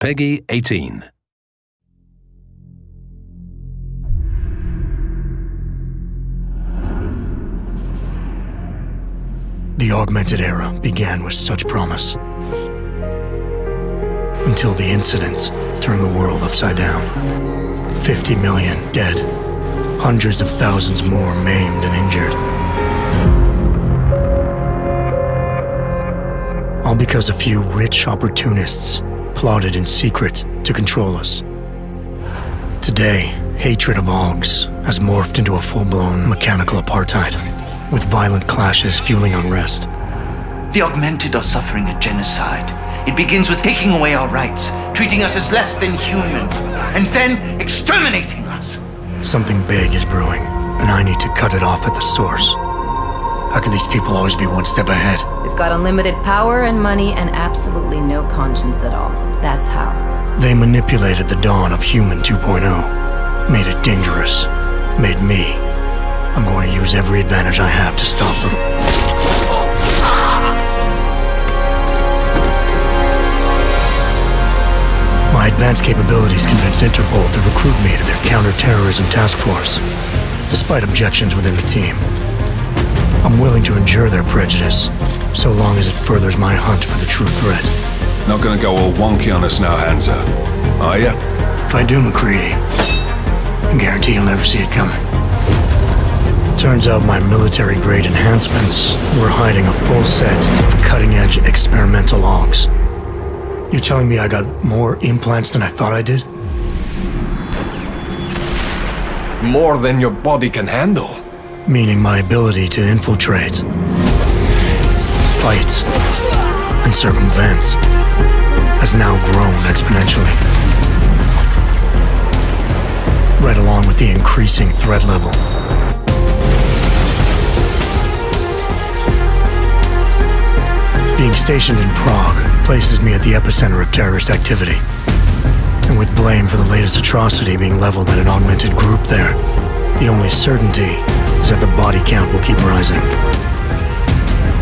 Peggy 18. The augmented era began with such promise, until the incident turned the world upside down. 50 million dead, hundreds of thousands more maimed and injured. All because a few rich opportunists plotted in secret to control us. Today, hatred of Augs has morphed into a full-blown mechanical apartheid, with violent clashes fueling unrest. The augmented are suffering a genocide. It begins with taking away our rights, treating us as less than human, and then exterminating us. Something big is brewing, and I need to cut it off at the source. How can these people always be one step ahead? They've got unlimited power and money and absolutely no conscience at all. That's how. They manipulated the dawn of Human 2.0, made it dangerous, made me. I'm going to use every advantage I have to stop them. My advanced capabilities convinced Interpol to recruit me to their counter-terrorism task force, despite objections within the team. I'm willing to endure their prejudice, so long as it furthers my hunt for the true threat. Not gonna go all wonky on us now, Hansa, are ya? If I do, McCready, I guarantee you'll never see it coming. Turns out my military-grade enhancements were hiding a full set of cutting-edge experimental logs. You're telling me I got more implants than I thought I did? More than your body can handle. Meaning my ability to infiltrate, fight, and circumvent has now grown exponentially. Right along with the increasing threat level. Being stationed in Prague places me at the epicenter of terrorist activity. And with blame for the latest atrocity being leveled at an augmented group there, the only certainty is that the body count will keep rising.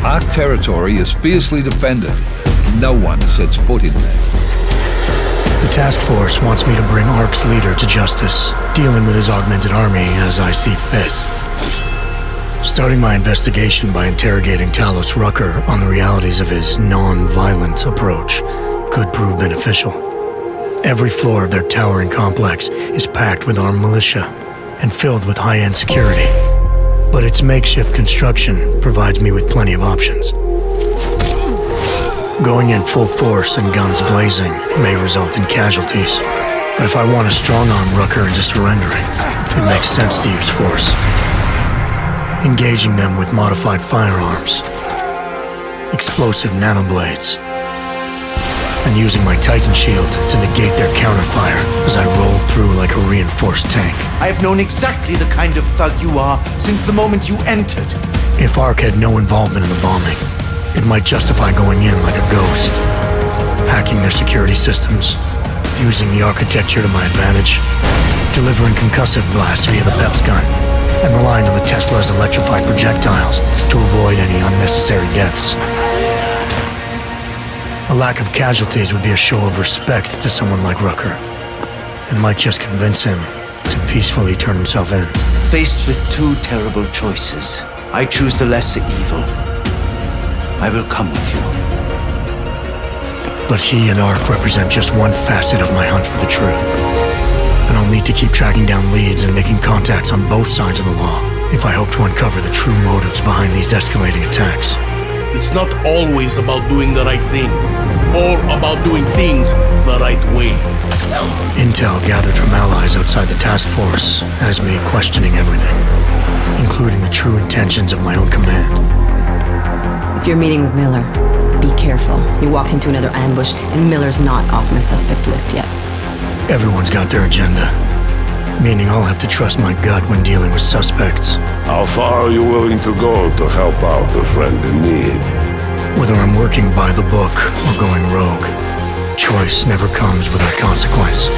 Our territory is fiercely defended. No one sets foot in there. The task force wants me to bring ARC's leader to justice, dealing with his augmented army as I see fit. Starting my investigation by interrogating Talos Rucker on the realities of his non-violent approach could prove beneficial. Every floor of their towering complex is packed with armed militia and filled with high-end security. But its makeshift construction provides me with plenty of options. Going in full force and guns blazing may result in casualties. But if I want to strong-arm Rucker into surrendering, it makes sense to use force. Engaging them with modified firearms, explosive nanoblades, and using my Titan shield to negate their counterfire as I roll through like a reinforced tank. I have known exactly the kind of thug you are since the moment you entered. If ARC had no involvement in the bombing, it might justify going in like a ghost, hacking their security systems, using the architecture to my advantage, delivering concussive blasts via the PEPS gun, and relying on the Tesla's electrified projectiles to avoid any unnecessary deaths. A lack of casualties would be a show of respect to someone like Rucker, and might just convince him to peacefully turn himself in. Faced with two terrible choices, I choose the lesser evil. I will come with you. But he and ARC represent just one facet of my hunt for the truth. And I'll need to keep tracking down leads and making contacts on both sides of the law if I hope to uncover the true motives behind these escalating attacks. It's not always about doing the right thing, or about doing things the right way. Intel gathered from allies outside the task force has me questioning everything, including the true intentions of my own command. If you're meeting with Miller, be careful. You walked into another ambush, and Miller's not off my suspect list yet. Everyone's got their agenda, meaning I'll have to trust my gut when dealing with suspects. How far are you willing to go to help out a friend in need? Whether I'm working by the book or going rogue, choice never comes without consequence.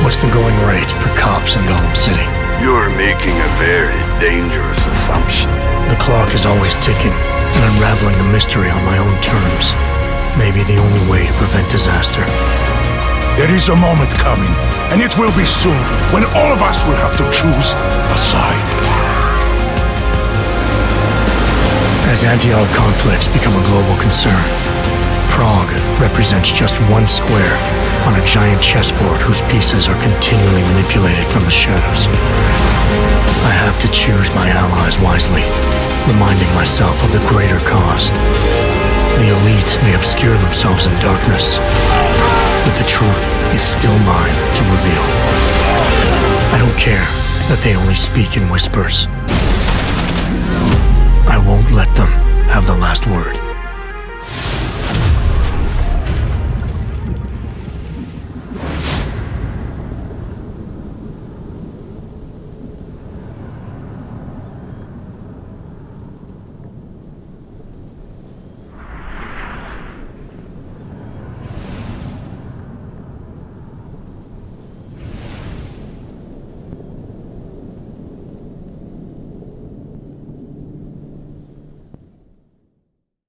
What's the going rate for cops in Gotham City? You're making a very dangerous assumption. The clock is always ticking, and unraveling the mystery on my own terms may be the only way to prevent disaster. There is a moment coming, and it will be soon, when all of us will have to choose a side. As anti-Arab conflicts become a global concern, Prague represents just one square on a giant chessboard whose pieces are continually manipulated from the shadows. I have to choose my allies wisely, reminding myself of the greater cause. The elite may obscure themselves in darkness, but the truth is still mine to reveal. I don't care that they only speak in whispers. I won't let them have the last word.